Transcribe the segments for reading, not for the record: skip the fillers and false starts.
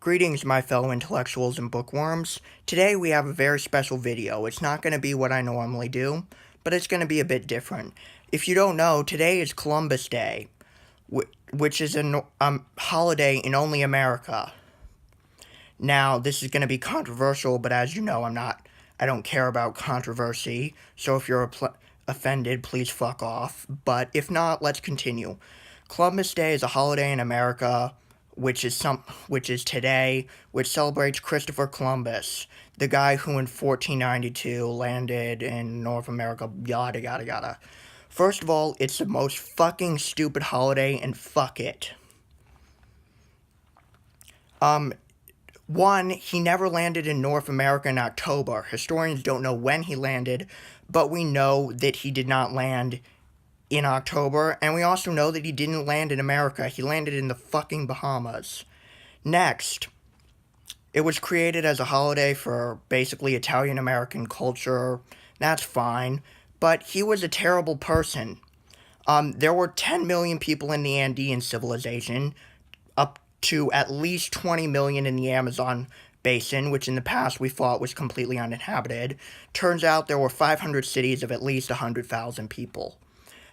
Greetings, my fellow intellectuals and bookworms. Today we have a very special video. It's not going to be what I normally do, but it's going to be a bit different. If you don't know, today is Columbus Day, which is a holiday in only America. Now, this is going to be controversial, but as you know, I don't care about controversy, so if you're offended, please fuck off. But if not, let's continue. Columbus Day is a holiday in America, which is today, which celebrates Christopher Columbus, the guy who in 1492 landed in North America, yada yada yada. First of all, it's the most fucking stupid holiday, and fuck it. One, he never landed in North America in October. Historians don't know when he landed, but we know that he did not land in October, and we also know that he didn't land in America. He landed in the fucking Bahamas. Next, it was created as a holiday for basically Italian-American culture. That's fine, but he was a terrible person. There were 10 million people in the Andean civilization, up to at least 20 million in the Amazon basin, which in the past we thought was completely uninhabited. Turns out there were 500 cities of at least 100,000 people.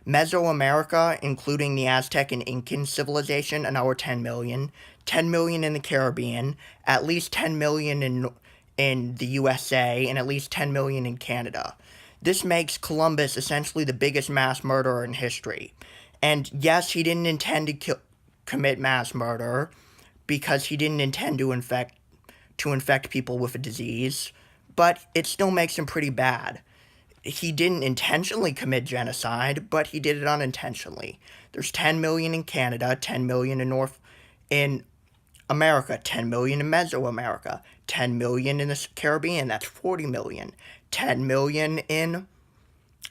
Mesoamerica, including the Aztec and Incan civilization, another 10 million. 10 million in the Caribbean, at least 10 million in the USA, and at least 10 million in Canada. This makes Columbus essentially the biggest mass murderer in history. And yes, he didn't intend to commit mass murder because he didn't intend to infect people with a disease, but it still makes him pretty bad. He didn't intentionally commit genocide, but he did it unintentionally. There's 10 million in Canada, 10 million in America, 10 million in Mesoamerica, 10 million in the Caribbean, that's 40 million, 10 million in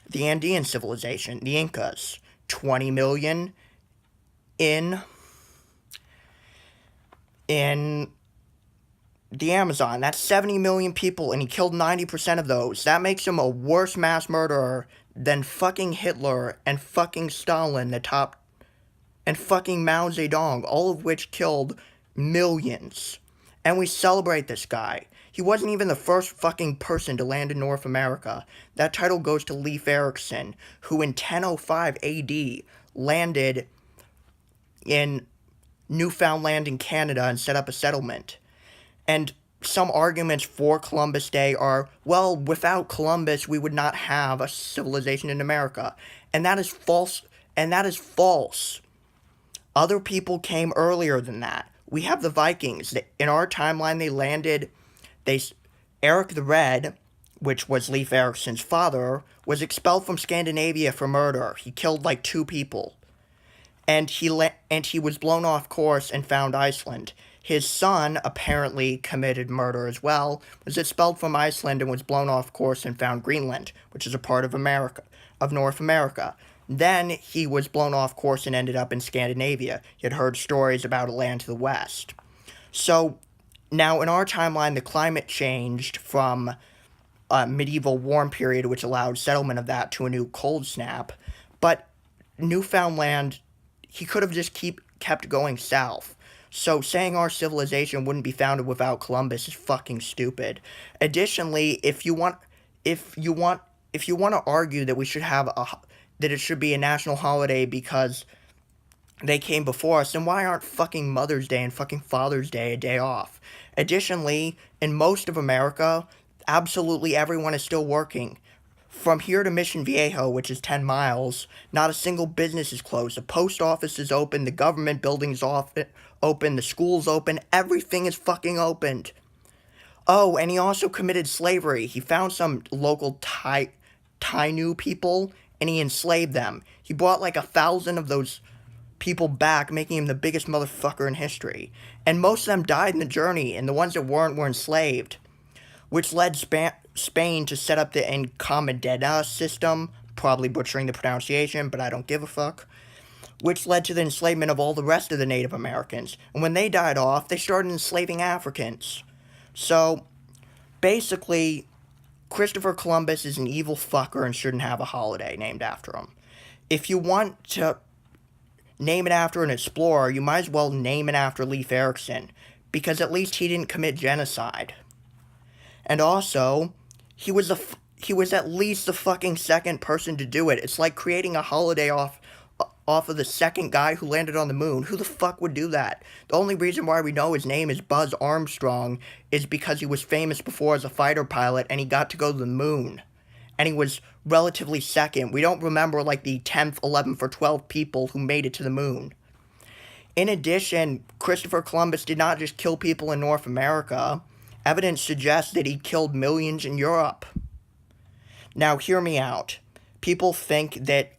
the Andean civilization, the Incas, 20 million in the Amazon. That's 70 million people, and he killed 90% of those. That makes him a worse mass murderer than fucking Hitler and fucking Stalin, and fucking Mao Zedong, all of which killed millions. And we celebrate this guy. He wasn't even the first fucking person to land in North America. That title goes to Leif Erikson, who in 1005 AD landed in Newfoundland in Canada and set up a settlement. And some arguments for Columbus Day are, well, without Columbus, we would not have a civilization in America. And that is false. Other people came earlier than that. We have the Vikings. In our timeline, Eric the Red, which was Leif Erikson's father, was expelled from Scandinavia for murder. He killed like 2 people. And he was blown off course and found Iceland. His son apparently committed murder as well, was expelled from Iceland and was blown off course and found Greenland, which is a part of North America. Then he was blown off course and ended up in Scandinavia. You had heard stories about a land to the west. So now in our timeline, the climate changed from a medieval warm period, which allowed settlement of that, to a new cold snap. But Newfoundland, he could have just kept going south. So saying our civilization wouldn't be founded without Columbus is fucking stupid. Additionally, if you want to argue that that it should be a national holiday because they came before us, then why aren't fucking Mother's Day and fucking Father's Day a day off? Additionally, in most of America, absolutely everyone is still working. From here to Mission Viejo, which is 10 miles, not a single business is closed. The post office is open, the government building's open, the school's open, everything is fucking opened. Oh, and he also committed slavery. He found some local Tainu people, and he enslaved them. He brought like 1,000 of those people back, making him the biggest motherfucker in history. And most of them died in the journey, and the ones that weren't were enslaved, which led Spain to set up the Encomendada system, probably butchering the pronunciation, but I don't give a fuck, which led to the enslavement of all the rest of the Native Americans. And when they died off, they started enslaving Africans. So, basically, Christopher Columbus is an evil fucker and shouldn't have a holiday named after him. If you want to name it after an explorer, you might as well name it after Leif Erikson, because at least he didn't commit genocide. And also, he was at least the fucking second person to do it. It's like creating a holiday off of the second guy who landed on the moon. Who the fuck would do that? The only reason why we know his name is Buzz Armstrong is because he was famous before as a fighter pilot and he got to go to the moon. And he was relatively second. We don't remember like the 10th, 11th, or 12th people who made it to the moon. In addition, Christopher Columbus did not just kill people in North America. Evidence suggests that he killed millions in Europe. Now, hear me out. People think that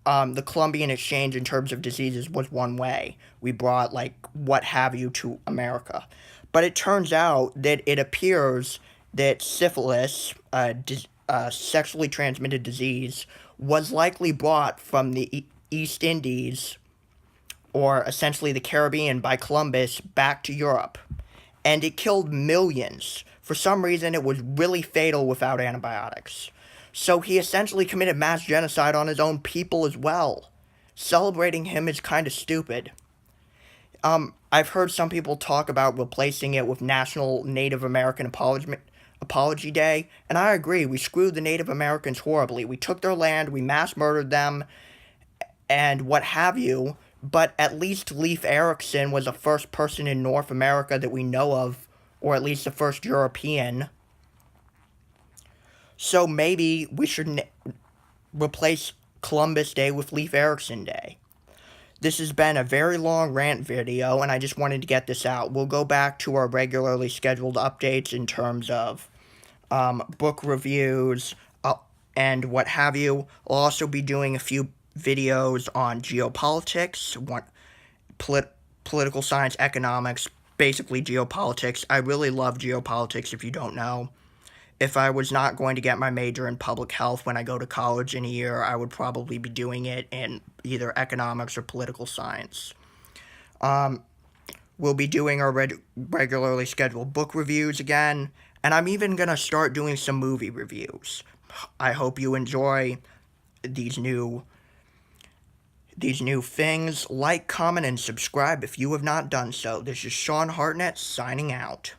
the Columbian Exchange in terms of diseases was one way. We brought, like, what have you to America. But it turns out that it appears that syphilis, sexually transmitted disease, was likely brought from the East Indies, or essentially the Caribbean, by Columbus back to Europe. And it killed millions. For some reason, it was really fatal without antibiotics. So he essentially committed mass genocide on his own people as well. Celebrating him is kind of stupid. I've heard some people talk about replacing it with National Native American Apology Day, and I agree, we screwed the Native Americans horribly. We took their land, we mass murdered them, and what have you, but at least Leif Erikson was the first person in North America that we know of, or at least the first European. So maybe we should replace Columbus Day with Leif Erikson Day. This has been a very long rant video, and I just wanted to get this out. We'll go back to our regularly scheduled updates in terms of book reviews and what have you. I'll also be doing a few videos on geopolitics, political science, economics, basically geopolitics. I really love geopolitics, if you don't know. If I was not going to get my major in public health when I go to college in a year, I would probably be doing it in either economics or political science. We'll be doing our regularly scheduled book reviews again, and I'm even going to start doing some movie reviews. I hope you enjoy these new things. Like, comment, and subscribe if you have not done so. This is Sean Hartnett signing out.